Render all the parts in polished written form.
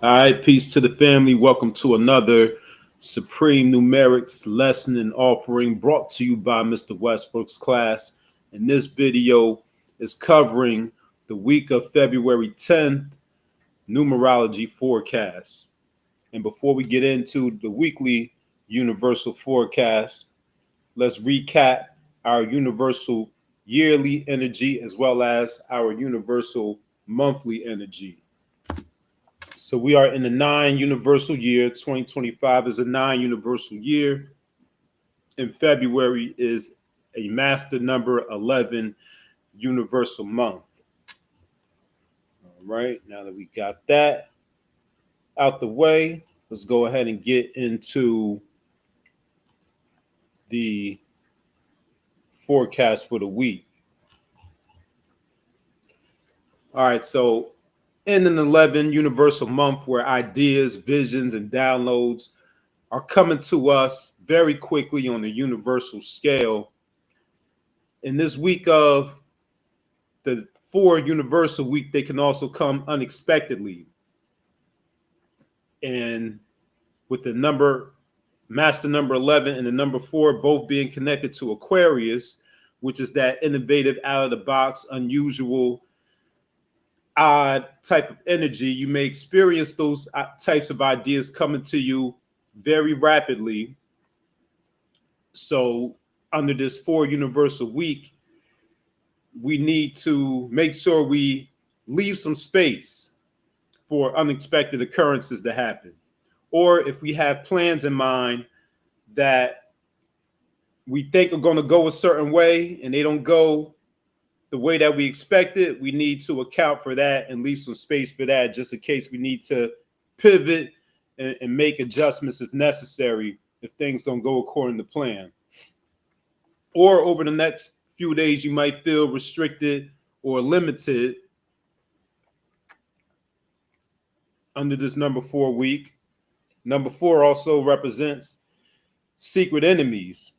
All right, peace to the family. Welcome to another Supreme Numerics lesson and offering brought to you by Mr. Westbrook's class. And this video is covering the week of February 10th numerology forecast. And before we get into the weekly universal forecast, let's recap our universal yearly energy as well as our universal monthly energy. So we are in the 9 universal year. 2025 is a 9 universal year. And February is a master number 11 universal month. All right. Now that we got that out the way, let's go ahead and get into the forecast for the week. All right. So in an 11 universal month where ideas, visions, and downloads are coming to us very quickly on a universal scale. In this week of the 4 universal week, they can also come unexpectedly. And with the master number 11 and the number 4 both being connected to Aquarius, which is that innovative, out of the box, unusual, odd type of energy, you may experience those types of ideas coming to you very rapidly. So under this 4 universal week, we need to make sure we leave some space for unexpected occurrences to happen. Or if we have plans in mind that we think are going to go a certain way and they don't go the way that we expected, we need to account for that and leave some space for that just in case we need to pivot and make adjustments if necessary if things don't go according to plan. Or over the next few days, you might feel restricted or limited under this number 4 week. Number 4 also represents secret enemies,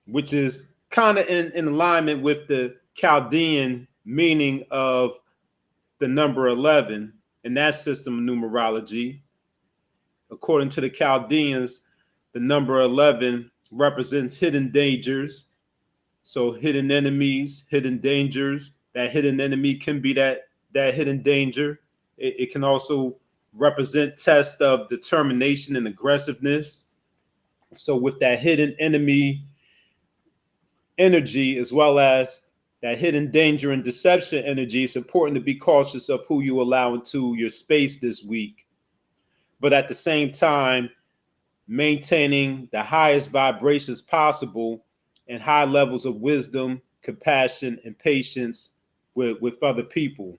which is kind of in alignment with the Chaldean meaning of the number 11 in that system of numerology. According to the Chaldeans, the number 11 represents hidden dangers. So hidden enemies, hidden dangers. That hidden enemy can be that hidden danger. It can also represent test of determination and aggressiveness. So with that hidden enemy energy, as well as that hidden danger and deception energy, it's important to be cautious of who you allow into your space this week. But at the same time, maintaining the highest vibrations possible and high levels of wisdom, compassion, and patience with other people.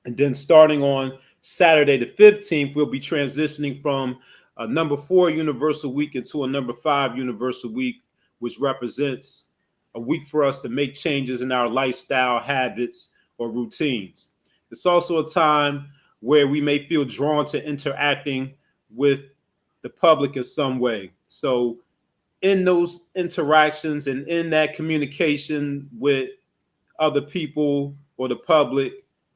And then starting on Saturday the 15th, we'll be transitioning from a number 4 universal week into a number 5 universal week, which represents a week for us to make changes in our lifestyle habits or routines. It's also a time where we may feel drawn to interacting with the public in some way. So in those interactions and in that communication with other people or the public,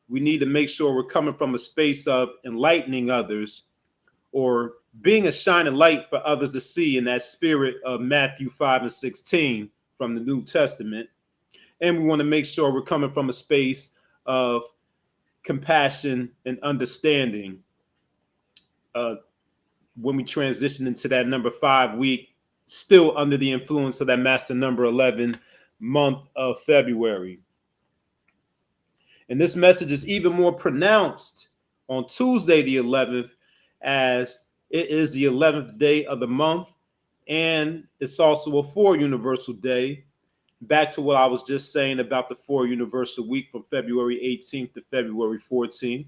we need to make sure we're coming from a space of enlightening others or being a shining light for others to see in that spirit of Matthew 5:16 from the New Testament. And we want to make sure we're coming from a space of compassion and understanding when we transition into that number 5 week, still under the influence of that master number 11 month of February. And this message is even more pronounced on Tuesday, the 11th, as it is the 11th day of the month. And it's also a 4 universal day. Back to what I was just saying about the 4 universal week from February 18th to February 14th.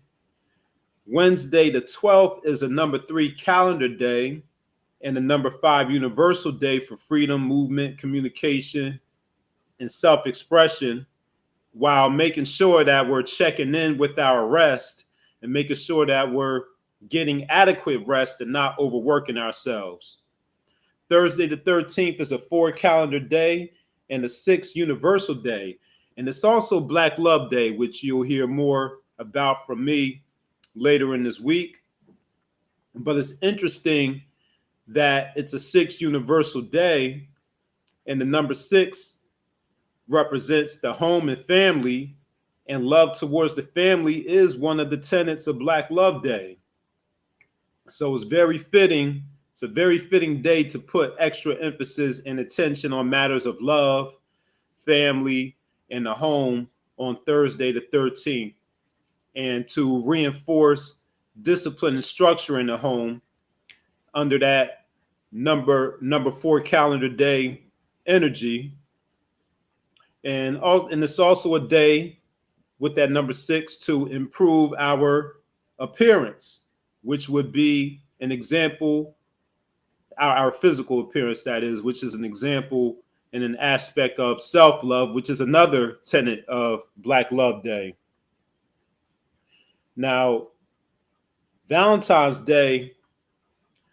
Wednesday, the 12th, is a number 3 calendar day and the number 5 universal day for freedom, movement, communication, and self-expression, while making sure that we're checking in with our rest and making sure that we're getting adequate rest and not overworking ourselves. Thursday, the 13th, is a 4 calendar day and a 6 universal day. And it's also Black Love Day, which you'll hear more about from me later in this week. But it's interesting that it's a 6 universal day, and the number 6 represents the home and family, and love towards the family is one of the tenets of Black Love Day. So it's very fitting. It's a very fitting day to put extra emphasis and attention on matters of love, family, and the home on Thursday the 13th, and to reinforce discipline and structure in the home under that number 4 calendar day energy. And it's also a day with that number 6 to improve our appearance, which would be an example, our physical appearance, that is, which is an example and an aspect of self-love, which is another tenet of Black Love Day. Now, Valentine's Day,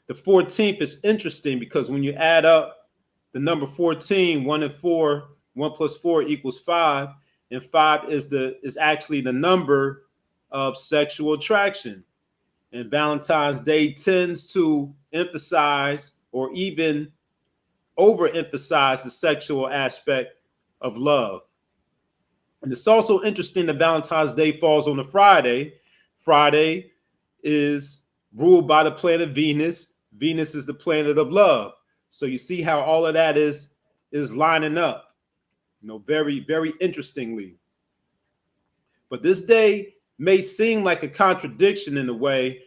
the 14th, is interesting because when you add up the number 14, 1 and 4, 1 plus 4 equals 5, and 5 is actually the number of sexual attraction. And Valentine's Day tends to emphasize or even overemphasize the sexual aspect of love. And it's also interesting that Valentine's Day falls on a Friday. Friday is ruled by the planet Venus. Venus is the planet of love. So you see how all of that is lining up, very, very interestingly. But this day may seem like a contradiction in a way,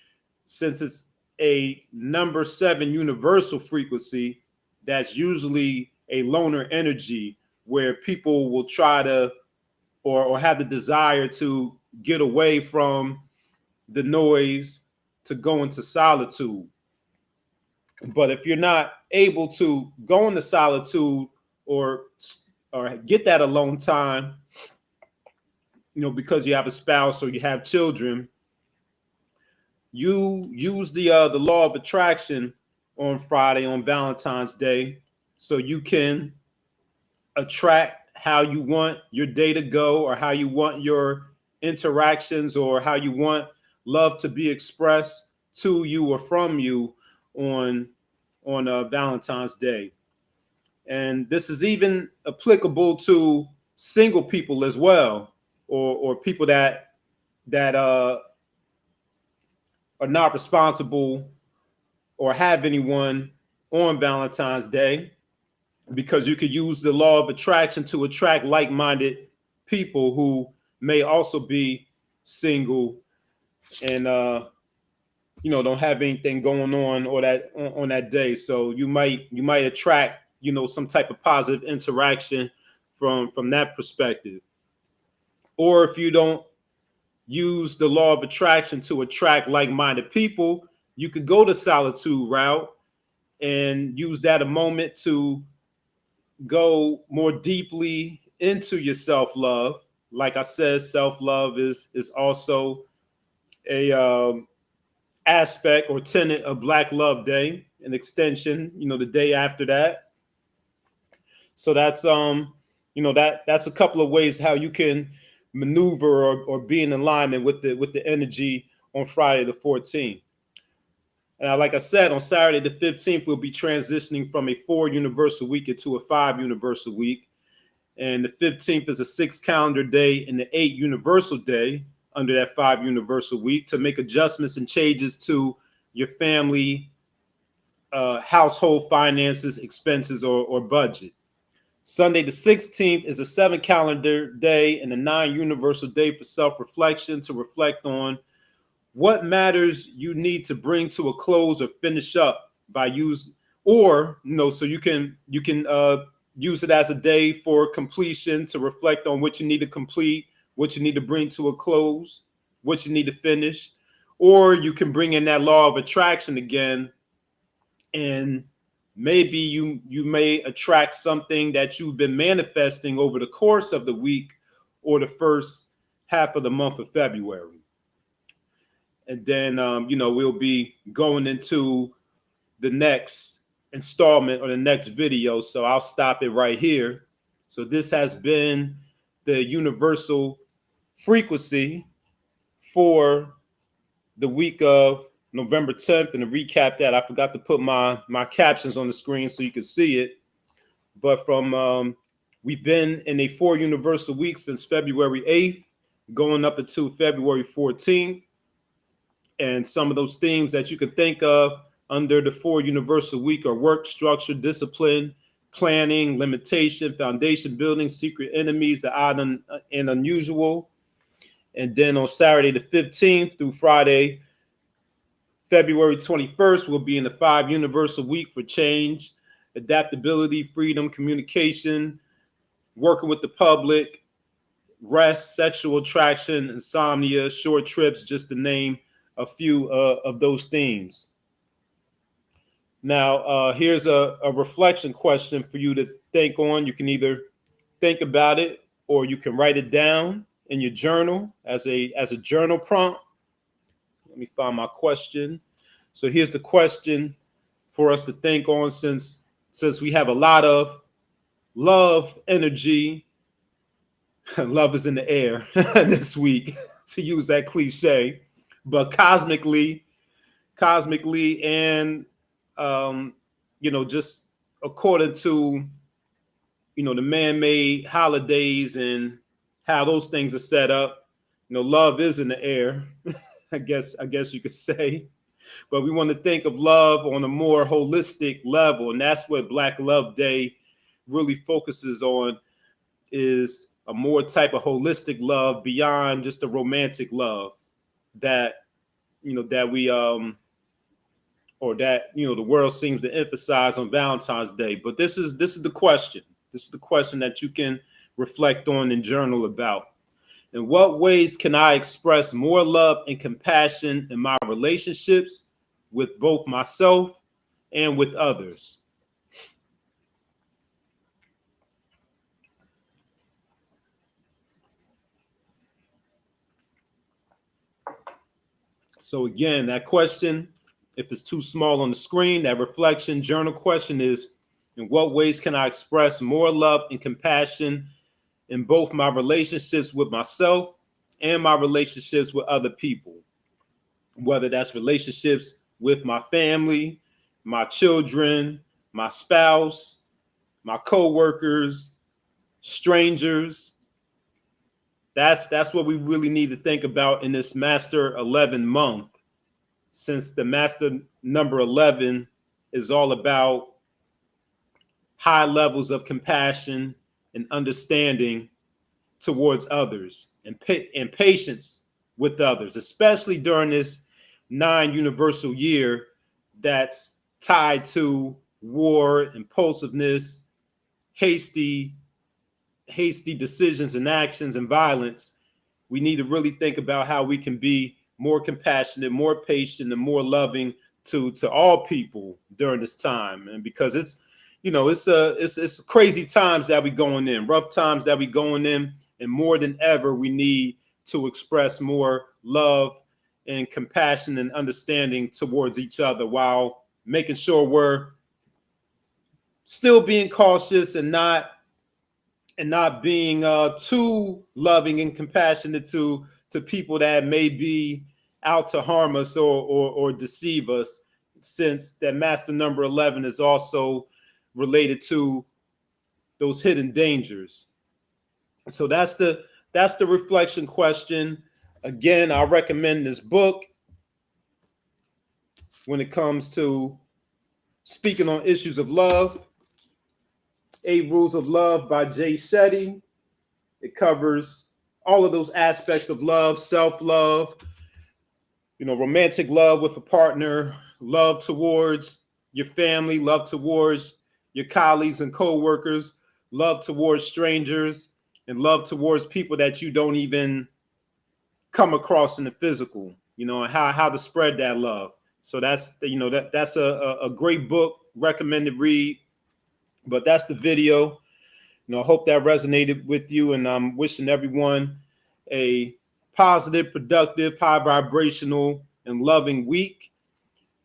since it's a number 7 universal frequency that's usually a loner energy, where people will try to or have the desire to get away from the noise to go into solitude. But if you're not able to go into solitude or get that alone time, because you have a spouse or you have children, you use the law of attraction on Friday, on Valentine's Day, so you can attract how you want your day to go, or how you want your interactions, or how you want love to be expressed to you or from you on Valentine's Day. And this is even applicable to single people as well, or people that are not responsible or have anyone on Valentine's Day, because you could use the law of attraction to attract like-minded people who may also be single and don't have anything going on on that day. So you might attract some type of positive interaction from that perspective. Or if you don't use the law of attraction to attract like-minded people, you could go the solitude route and use that a moment to go more deeply into your self-love. Like I said, self-love is also a aspect or tenet of Black Love Day, an extension, the day after that. So that's that's a couple of ways how you can maneuver or be in alignment with the energy on Friday the 14th. And like I said, on Saturday the 15th, we'll be transitioning from a 4 universal week into a 5 universal week. And the 15th is a 6 calendar day and the 8 universal day under that 5 universal week, to make adjustments and changes to your family, household finances, expenses, or budget. Sunday the 16th is a 7 calendar day and a 9 universal day for self-reflection, to reflect on what matters you need to bring to a close or finish up by use, or so you can use it as a day for completion, to reflect on what you need to complete, what you need to bring to a close, what you need to finish. Or you can bring in that law of attraction again, and maybe you may attract something that you've been manifesting over the course of the week or the first half of the month of February. And then, we'll be going into the next installment or the next video. So I'll stop it right here. So this has been the universal frequency for the week of November 10th. And to recap that, I forgot to put my captions on the screen so you can see it. But we've been in a 4 universal week since February 8th, going up until February 14th. And some of those themes that you can think of under the 4 universal week are work, structure, discipline, planning, limitation, foundation building, secret enemies, the odd and unusual. And then on Saturday the 15th through Friday, February 21st, we'll be in the 5 universal week for change, adaptability, freedom, communication, working with the public, rest, sexual attraction, insomnia, short trips, just to name a few of those themes. Now, here's a reflection question for you to think on. You can either think about it or you can write it down in your journal as a journal prompt. Let me find my question. So here's the question for us to think on, since we have a lot of love energy. Love is in the air this week, to use that cliche, but cosmically and just according to the man-made holidays and how those things are set up, love is in the air. I guess you could say. But we want to think of love on a more holistic level, and that's what Black Love Day really focuses on, is a more type of holistic love beyond just a romantic love that that we or that the world seems to emphasize on Valentine's Day. But this is the question. This is the question that you can reflect on and journal about. In what ways can I express more love and compassion in my relationships with both myself and with others? So again, that question, if it's too small on the screen, that reflection journal question is, in what ways can I express more love and compassion in both my relationships with myself and my relationships with other people? Whether that's relationships with my family, my children, my spouse, my coworkers, strangers. That's what we really need to think about in this Master 11 month, since the Master number 11 is all about high levels of compassion and understanding towards others, and patience with others, especially during this 9 universal year that's tied to war, impulsiveness, hasty decisions and actions, and violence. We need to really think about how we can be more compassionate, more patient, and more loving to all people during this time. And because it's crazy times that we going in, rough times that we going in, and more than ever, we need to express more love and compassion and understanding towards each other, while making sure we're still being cautious and not being too loving and compassionate to people that may be out to harm us or deceive us, since that Master number 11 is also related to those hidden dangers. So that's the reflection question. Again, I recommend this book when it comes to speaking on issues of love. 8 Rules of Love by Jay Shetty. It covers all of those aspects of love: self-love, romantic love with a partner, love towards your family, love towards your colleagues and co-workers, love towards strangers, and love towards people that you don't even come across in the physical, and how to spread that love. So that's a great book, recommended read. But that's the video. I hope that resonated with you, and I'm wishing everyone a positive, productive, high vibrational, and loving week.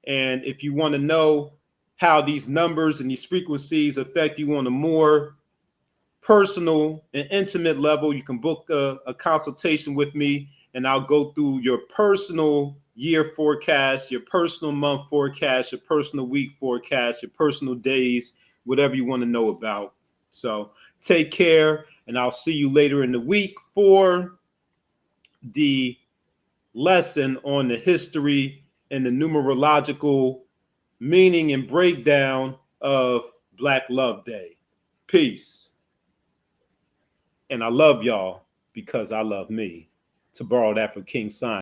And if you want to know how these numbers and these frequencies affect you on a more personal and intimate level, you can book a consultation with me, and I'll go through your personal year forecast, your personal month forecast, your personal week forecast, your personal days, whatever you want to know about. So take care, and I'll see you later in the week for the lesson on the history and the numerological meaning and breakdown of Black Love Day. Peace. And I love y'all because I love me, to borrow that from King Simon.